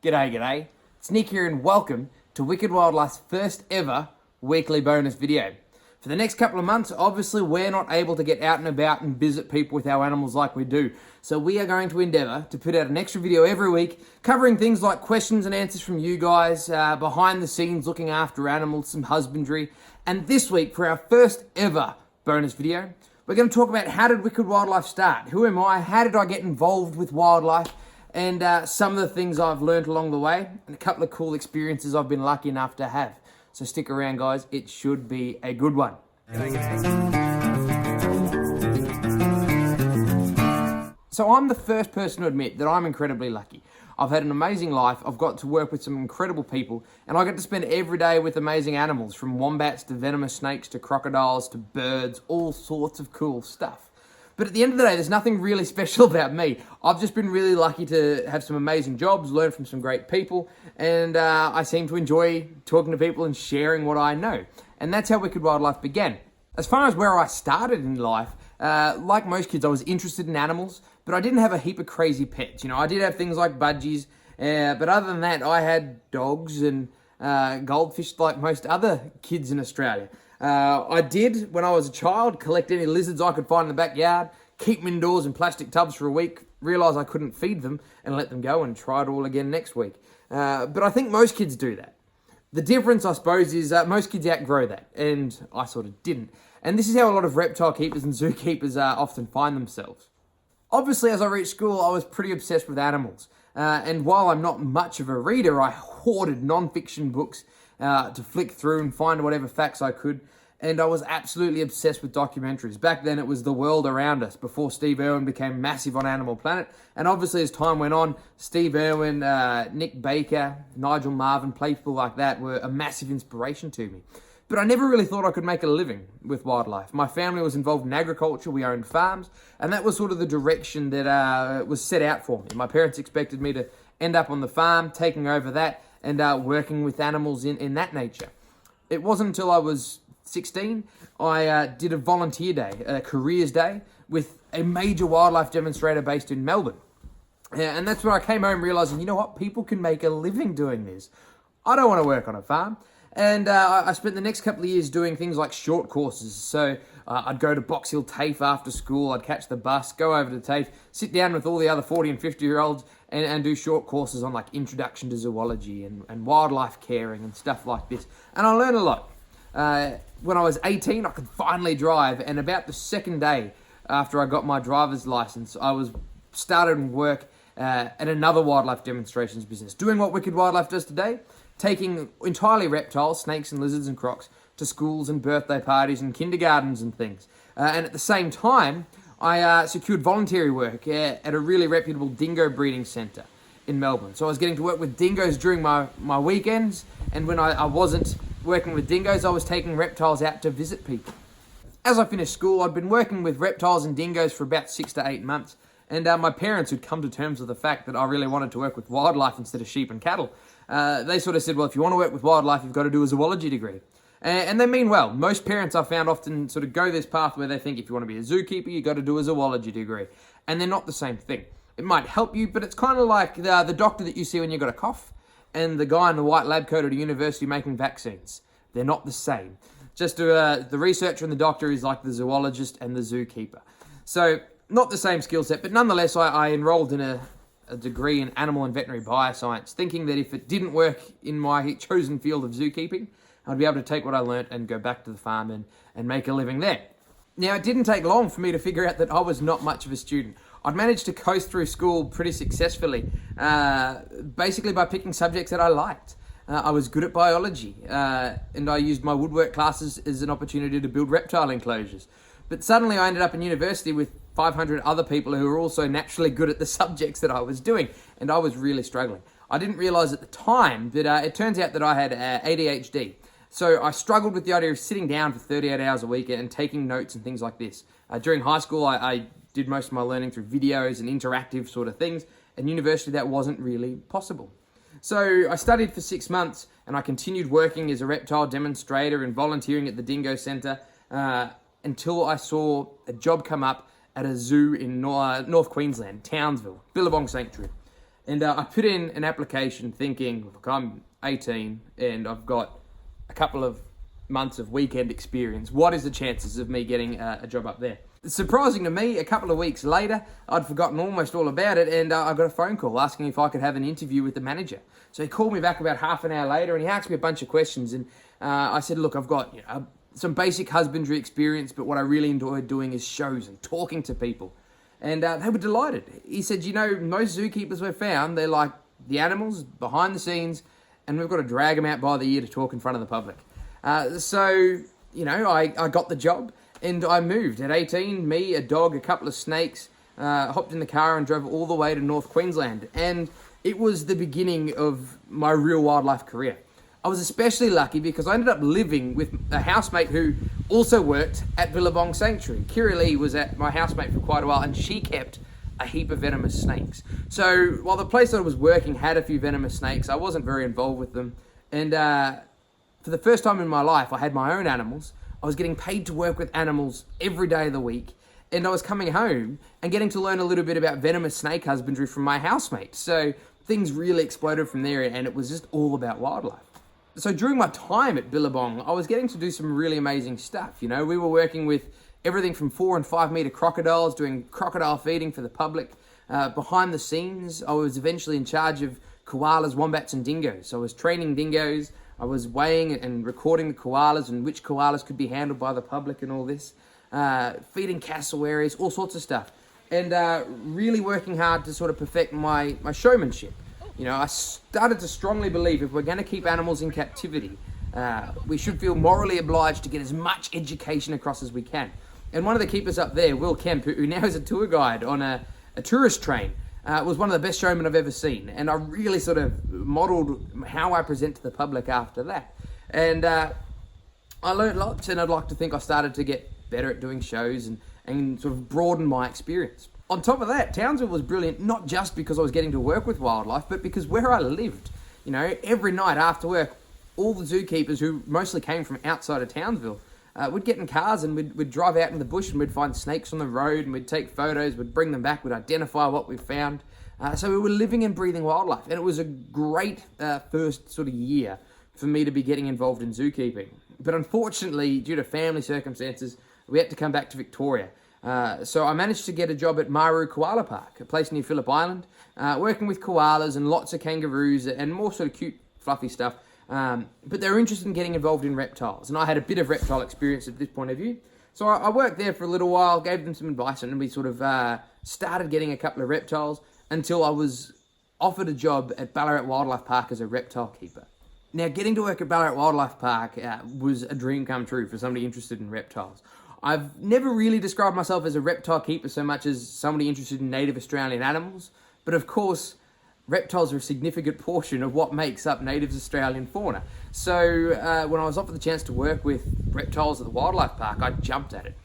G'day, g'day. It's Nick here and welcome to Wicked Wildlife's first ever weekly bonus video. For the next couple of months, obviously we're not able to get out and about and visit people with our animals like we do. So we are going to endeavour to put out an extra video every week covering things like questions and answers from you guys, behind the scenes looking after animals, some husbandry. And this week, for our first ever bonus video, we're going to talk about how did Wicked Wildlife start? Who am I? How did I get involved with wildlife? And some of the things I've learned along the way, and a couple of cool experiences I've been lucky enough to have. So stick around, guys. It should be a good one. So I'm the first person to admit that I'm incredibly lucky. I've had an amazing life, I've got to work with some incredible people, and I get to spend every day with amazing animals, from wombats to venomous snakes to crocodiles to birds, all sorts of cool stuff. But at the end of the day, there's nothing really special about me. I've just been really lucky to have some amazing jobs, learn from some great people, and I seem to enjoy talking to people and sharing what I know. And that's how Wicked Wildlife began. As far as where I started in life, like most kids, I was interested in animals, but I didn't have a heap of crazy pets. You know, I did have things like budgies, but other than that, I had dogs and goldfish like most other kids in Australia. I did, when I was a child, collect any lizards I could find in the backyard, keep them indoors in plastic tubs for a week, realise I couldn't feed them, and let them go and try it all again next week. But I think most kids do that. The difference, I suppose, is most kids outgrow that, and I sort of didn't. And this is how a lot of reptile keepers and zookeepers often find themselves. Obviously, as I reached school, I was pretty obsessed with animals. And while I'm not much of a reader, I hoarded non-fiction books to flick through and find whatever facts I could. And I was absolutely obsessed with documentaries. Back then, it was the world around us, before Steve Irwin became massive on Animal Planet. And obviously, as time went on, Steve Irwin, Nick Baker, Nigel, Marven, people like that were a massive inspiration to me. But I never really thought I could make a living with wildlife. My family was involved in agriculture, we owned farms, and that was sort of the direction that was set out for me. My parents expected me to end up on the farm, taking over that, and working with animals in that nature. It wasn't until I was 16, I did a volunteer day, a careers day, with a major wildlife demonstrator based in Melbourne. And that's when I came home realising, you know what, people can make a living doing this. I don't want to work on a farm. And I spent the next couple of years doing things like short courses. So I'd go to Box Hill TAFE after school, I'd catch the bus, go over to TAFE, sit down with all the other 40 and 50-year-olds and do short courses on like introduction to zoology and wildlife caring and stuff like this. And I learned a lot. When I was 18, I could finally drive, and about the second day after I got my driver's license, I was started work at another wildlife demonstrations business, doing what Wicked Wildlife does today, taking entirely reptiles, snakes and lizards and crocs, to schools and birthday parties and kindergartens and things. And at the same time, I secured voluntary work at a really reputable dingo breeding centre in Melbourne. So I was getting to work with dingoes during my weekends, and when I wasn't working with dingoes, I was taking reptiles out to visit people. As I finished school, I'd been working with reptiles and dingoes for about 6 to 8 months, and my parents had come to terms with the fact that I really wanted to work with wildlife instead of sheep and cattle. They sort of said, well, if you want to work with wildlife, you've got to do a zoology degree. And they mean well. Most parents, I found, often sort of go this path where they think if you want to be a zookeeper, you've got to do a zoology degree. And they're not the same thing. It might help you, but it's kind of like the doctor that you see when you've got a cough and the guy in the white lab coat at a university making vaccines. They're not the same. Just the researcher and the doctor is like the zoologist and the zookeeper. So, not the same skill set, but nonetheless, I enrolled in a degree in animal and veterinary bioscience, thinking that if it didn't work in my chosen field of zookeeping, I'd be able to take what I learnt and go back to the farm and make a living there. Now, it didn't take long for me to figure out that I was not much of a student. I'd managed to coast through school pretty successfully, basically by picking subjects that I liked. I was good at biology, and I used my woodwork classes as an opportunity to build reptile enclosures. But suddenly I ended up in university with 500 other people who were also naturally good at the subjects that I was doing, and I was really struggling. I didn't realise at the time that it turns out that I had ADHD. So I struggled with the idea of sitting down for 38 hours a week and taking notes and things like this. During high school, I did most of my learning through videos and interactive sort of things. And university, that wasn't really possible. So I studied for 6 months, and I continued working as a reptile demonstrator and volunteering at the Dingo Centre until I saw a job come up at a zoo in North Queensland, Townsville, Billabong Sanctuary. And I put in an application thinking, look, I'm 18 and I've got a couple of months of weekend experience. What is the chances of me getting a job up there? Surprising to me, a couple of weeks later, I'd forgotten almost all about it, and I got a phone call asking if I could have an interview with the manager. So he called me back about half an hour later, and he asked me a bunch of questions, and I said, look, I've got some basic husbandry experience, but what I really enjoy doing is shows and talking to people. And they were delighted. He said, most zookeepers we've found, they're like the animals behind the scenes, and we've got to drag them out by the ear to talk in front of the public. So I got the job, and I moved. At 18, me, a dog, a couple of snakes, hopped in the car and drove all the way to North Queensland. And it was the beginning of my real wildlife career. I was especially lucky because I ended up living with a housemate who also worked at Billabong Sanctuary. Kira Lee was at my housemate for quite a while, and she kept a heap of venomous snakes. So while the place I was working had a few venomous snakes, I wasn't very involved with them. And for the first time in my life, I had my own animals. I was getting paid to work with animals every day of the week. And I was coming home and getting to learn a little bit about venomous snake husbandry from my housemate. So things really exploded from there, and it was just all about wildlife. So during my time at Billabong, I was getting to do some really amazing stuff. We were working with everything from 4 and 5 meter crocodiles, doing crocodile feeding for the public. Behind the scenes, I was eventually in charge of koalas, wombats, and dingoes. So I was training dingoes. I was weighing and recording the koalas and which koalas could be handled by the public and all this. Feeding cassowaries, all sorts of stuff. And really working hard to sort of perfect my showmanship. I started to strongly believe if we're going to keep animals in captivity, we should feel morally obliged to get as much education across as we can. And one of the keepers up there, Will Kemp, who now is a tour guide on a tourist train, was one of the best showmen I've ever seen. And I really sort of modelled how I present to the public after that. And I learned lots, and I'd like to think I started to get better at doing shows and sort of broaden my experience. On top of that, Townsville was brilliant, not just because I was getting to work with wildlife, but because where I lived, every night after work, all the zookeepers who mostly came from outside of Townsville would get in cars and we'd drive out in the bush and we'd find snakes on the road and we'd take photos, we'd bring them back, we'd identify what we found. So we were living and breathing wildlife, and it was a great first sort of year for me to be getting involved in zookeeping. But unfortunately, due to family circumstances, we had to come back to Victoria. So I managed to get a job at Maru Koala Park, a place near Phillip Island, working with koalas and lots of kangaroos and more sort of cute, fluffy stuff. But they were interested in getting involved in reptiles, and I had a bit of reptile experience at this point of view. So I worked there for a little while, gave them some advice, and we sort of started getting a couple of reptiles until I was offered a job at Ballarat Wildlife Park as a reptile keeper. Now, getting to work at Ballarat Wildlife Park was a dream come true for somebody interested in reptiles. I've never really described myself as a reptile keeper so much as somebody interested in native Australian animals, but of course, reptiles are a significant portion of what makes up native Australian fauna. So when I was offered the chance to work with reptiles at the wildlife park, I jumped at it.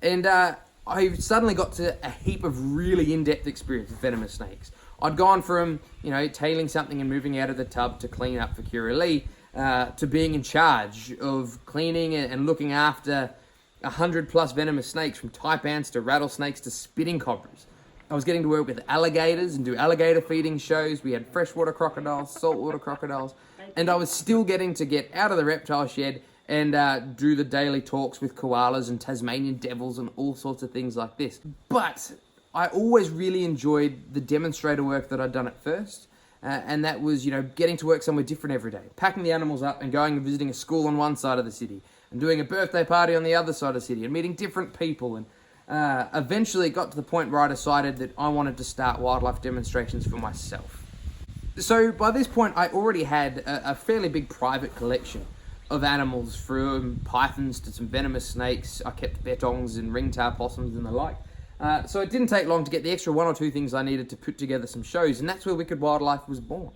And I suddenly got to a heap of really in-depth experience with venomous snakes. I'd gone from, tailing something and moving out of the tub to clean up for Kira Lee, to being in charge of cleaning and looking after 100 plus venomous snakes, from taipans to rattlesnakes to spitting cobras. I was getting to work with alligators and do alligator feeding shows. We had freshwater crocodiles, saltwater crocodiles, and I was still getting to get out of the reptile shed and do the daily talks with koalas and Tasmanian devils and all sorts of things like this. But I always really enjoyed the demonstrator work that I'd done at first, and that was, getting to work somewhere different every day, packing the animals up and going and visiting a school on one side of the city, and doing a birthday party on the other side of the city, and meeting different people. And eventually it got to the point where I decided that I wanted to start wildlife demonstrations for myself. So by this point, I already had a fairly big private collection of animals, from pythons to some venomous snakes. I kept bettongs and ringtail possums and the like. So it didn't take long to get the extra one or two things I needed to put together some shows, and that's where Wicked Wildlife was born.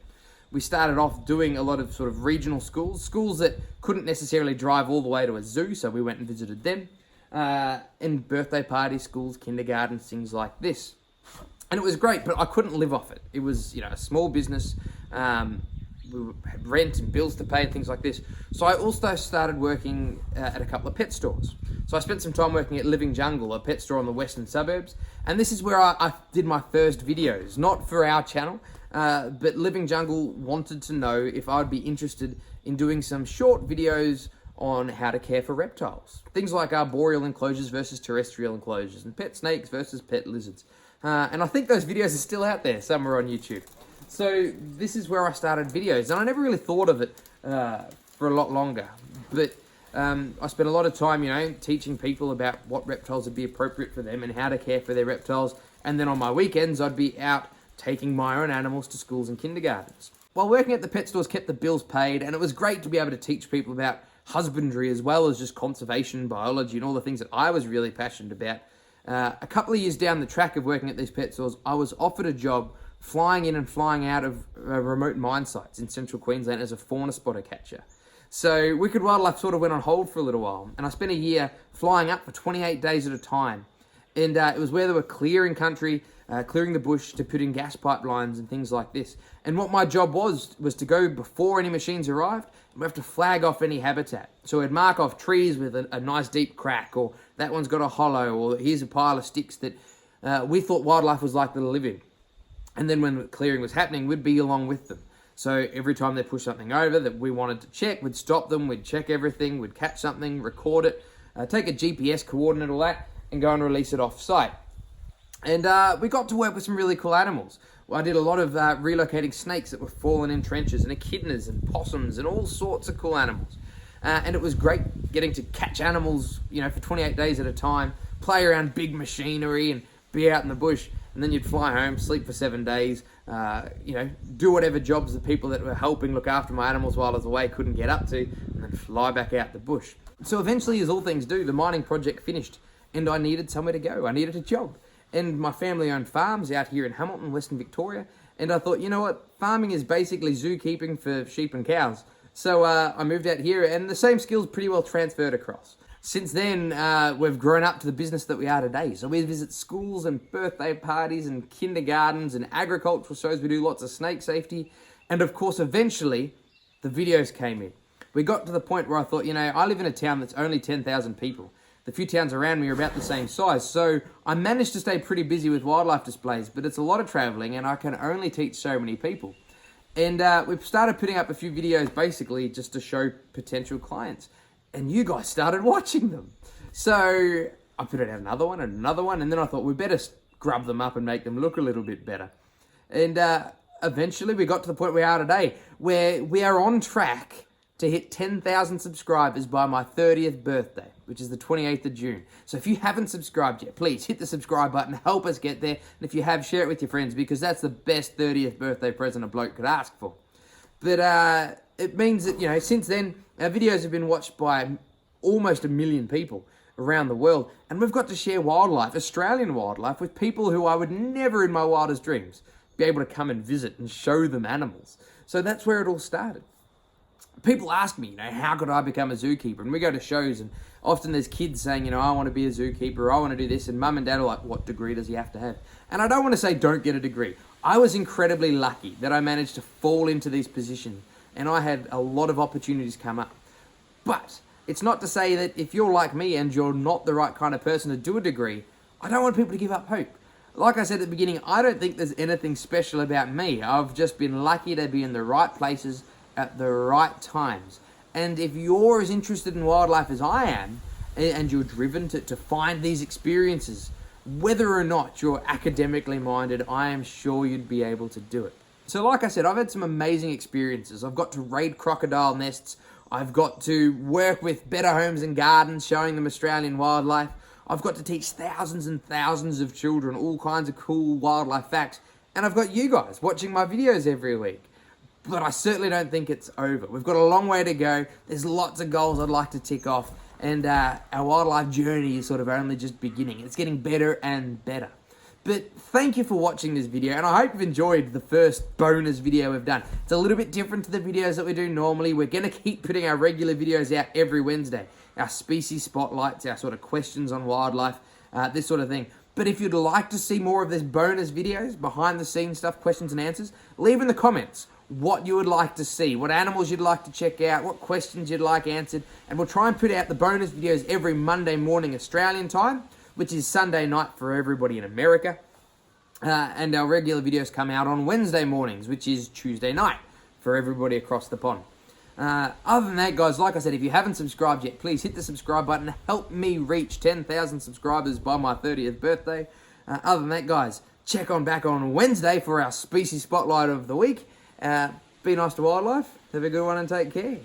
We started off doing a lot of sort of regional schools that couldn't necessarily drive all the way to a zoo, so we went and visited them, and birthday party schools, kindergartens, things like this. And it was great, but I couldn't live off it. It was, a small business. We had rent and bills to pay and things like this. So I also started working at a couple of pet stores. So I spent some time working at Living Jungle, a pet store in the western suburbs. And this is where I did my first videos, not for our channel, but Living Jungle wanted to know if I'd be interested in doing some short videos on how to care for reptiles. Things like arboreal enclosures versus terrestrial enclosures, and pet snakes versus pet lizards. And I think those videos are still out there somewhere on YouTube. So this is where I started videos, and I never really thought of it for a lot longer. But I spent a lot of time, teaching people about what reptiles would be appropriate for them and how to care for their reptiles. And then on my weekends, I'd be out taking my own animals to schools and kindergartens. While working at the pet stores kept the bills paid, and it was great to be able to teach people about husbandry as well as just conservation, biology, and all the things that I was really passionate about. A couple of years down the track of working at these pet stores, I was offered a job flying in and flying out of remote mine sites in central Queensland as a fauna spotter catcher. So Wicked Wildlife sort of went on hold for a little while, and I spent a year flying up for 28 days at a time. And it was where they were clearing country, clearing the bush to put in gas pipelines and things like this. And what my job was to go before any machines arrived, and we have to flag off any habitat. So we'd mark off trees with a nice deep crack, or that one's got a hollow, or here's a pile of sticks that we thought wildlife was likely to live in. And then when clearing was happening, we'd be along with them. So every time they pushed something over that we wanted to check, we'd stop them, we'd check everything, we'd catch something, record it, take a GPS coordinate, all that, and go and release it off site. And we got to work with some really cool animals. I did a lot of relocating snakes that were fallen in trenches, and echidnas and possums and all sorts of cool animals. And it was great getting to catch animals, for 28 days at a time, play around big machinery and be out in the bush. And then you'd fly home, sleep for 7 days, do whatever jobs the people that were helping look after my animals while I was away couldn't get up to, and then fly back out the bush. So eventually, as all things do, the mining project finished, and I needed somewhere to go. I needed a job. And my family owned farms out here in Hamilton, Western Victoria, and I thought, you know what, farming is basically zookeeping for sheep and cows. So I moved out here, and the same skills pretty well transferred across. Since then, we've grown up to the business that we are today. So we visit schools and birthday parties and kindergartens and agricultural shows. We do lots of snake safety. And of course, eventually, the videos came in. We got to the point where I thought, I live in a town that's only 10,000 people. The few towns around me are about the same size. So I managed to stay pretty busy with wildlife displays, but it's a lot of traveling and I can only teach so many people. And we've started putting up a few videos basically just to show potential clients. And you guys started watching them. So I put out another one, and then I thought we better scrub them up and make them look a little bit better. And eventually we got to the point we are today, where we are on track to hit 10,000 subscribers by my 30th birthday, which is the 28th of June. So if you haven't subscribed yet, please hit the subscribe button, help us get there. And if you have, share it with your friends, because that's the best 30th birthday present a bloke could ask for. But it means that, since then, our videos have been watched by almost 1 million people around the world. And we've got to share wildlife, Australian wildlife, with people who I would never in my wildest dreams be able to come and visit and show them animals. So that's where it all started. People ask me, how could I become a zookeeper? And we go to shows, and often there's kids saying, I want to be a zookeeper, I want to do this, and mum and dad are like, what degree does he have to have? And I don't want to say don't get a degree. I was incredibly lucky that I managed to fall into these positions, and I had a lot of opportunities come up. But it's not to say that if you're like me and you're not the right kind of person to do a degree, I don't want people to give up hope. Like I said at the beginning, I don't think there's anything special about me. I've just been lucky to be in the right places at the right times. And if you're as interested in wildlife as I am, and you're driven to find these experiences, whether or not you're academically minded, I am sure you'd be able to do it. So like I said, I've had some amazing experiences. I've got to raid crocodile nests. I've got to work with Better Homes and Gardens, showing them Australian wildlife. I've got to teach thousands and thousands of children all kinds of cool wildlife facts. And I've got you guys watching my videos every week. But I certainly don't think it's over. We've got a long way to go. There's lots of goals I'd like to tick off. And our wildlife journey is sort of only just beginning. It's getting better and better. But thank you for watching this video, and I hope you've enjoyed the first bonus video we've done. It's a little bit different to the videos that we do normally. We're going to keep putting our regular videos out every Wednesday. Our species spotlights, our sort of questions on wildlife, this sort of thing. But if you'd like to see more of this bonus videos, behind the scenes stuff, questions and answers, leave in the comments what you would like to see, what animals you'd like to check out, what questions you'd like answered, and we'll try and put out the bonus videos every Monday morning Australian time, which is Sunday night for everybody in America. And our regular videos come out on Wednesday mornings, which is Tuesday night for everybody across the pond. Other than that, guys, like I said, if you haven't subscribed yet, please hit the subscribe button. Help me reach 10,000 subscribers by my 30th birthday. Other than that, guys, check on back on Wednesday for our species spotlight of the week. Be nice to wildlife. Have a good one and take care.